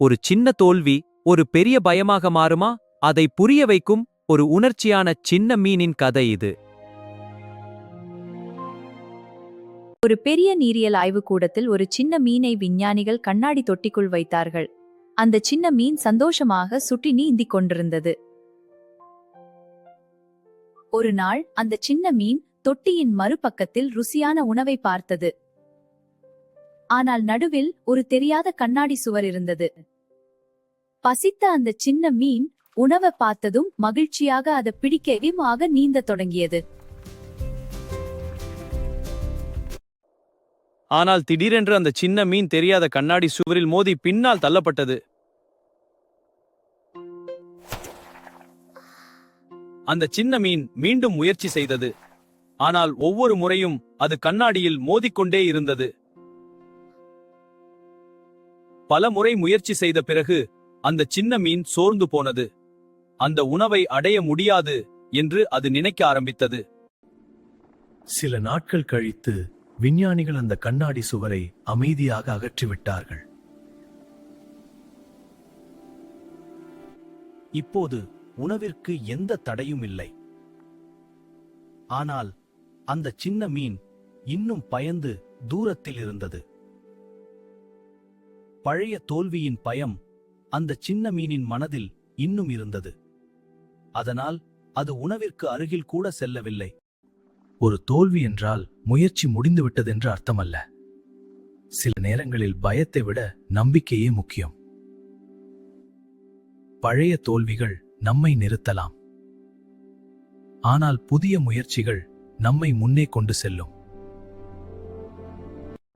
ஒரு சின்ன தோல்வி ஒரு பெரிய பயமாக மாறுமா? அதை புரிய வைக்கும் ஒரு உணர்ச்சியான சின்ன மீனின் கதை இது. ஒரு பெரிய நீரியல் ஆய்வுக்கூடத்தில் ஒரு சின்ன மீனை விஞ்ஞானிகள் கண்ணாடி தொட்டிக்குள் வைத்தார்கள். அந்த சின்ன மீன் சந்தோஷமாக சுற்றி நீந்திக் கொண்டிருந்தது. ஒரு நாள் அந்த சின்ன மீன் தொட்டியின் மறுபக்கத்தில் ருசியான உணவை பார்த்தது. ஆனால் நடுவில் ஒரு தெரியாத கண்ணாடி சுவர் இருந்தது. பசித்த அந்த சின்ன மீன் உணவை பார்த்ததும் மகிழ்ச்சியாக அதை பிடிக்க வேகமாக நீந்தத் தொடங்கியது. ஆனால் திடீரென்று அந்த சின்ன மீன் தெரியாத கண்ணாடி சுவரில் மோதி பின்னால் தள்ளப்பட்டது. அந்த சின்ன மீன் மீண்டும் முயற்சி செய்தது. ஆனால் ஒவ்வொரு முறையும் அது கண்ணாடியில் மோதிக்கொண்டே இருந்தது. பல முறை முயற்சி செய்த பிறகு அந்த சின்ன மீன் சோர்ந்து போனது. அந்த உணவை அடைய முடியாது என்று அது நினைக்க ஆரம்பித்தது. சில நாட்கள் கழித்து விஞ்ஞானிகள் அந்த கண்ணாடி சுவரை அமைதியாக அகற்றிவிட்டார்கள். இப்போது உணவிற்கு எந்த தடையும் இல்லை. ஆனால் அந்த சின்ன மீன் இன்னும் பயந்து தூரத்தில் இருந்தது. பழைய தோல்வியின் பயம் அந்த சின்ன மீனின் மனதில் இன்னும் இருந்தது. அதனால் அது உணவிற்கு அருகில் கூட செல்லவில்லை. ஒரு தோல்வி என்றால் முயற்சி முடிந்துவிட்டதென்று அர்த்தமல்ல. சில நேரங்களில் பயத்தை விட நம்பிக்கையே முக்கியம். பழைய தோல்விகள் நம்மை நிறுத்தலாம், ஆனால் புதிய முயற்சிகள் நம்மை முன்னே கொண்டு செல்லும்.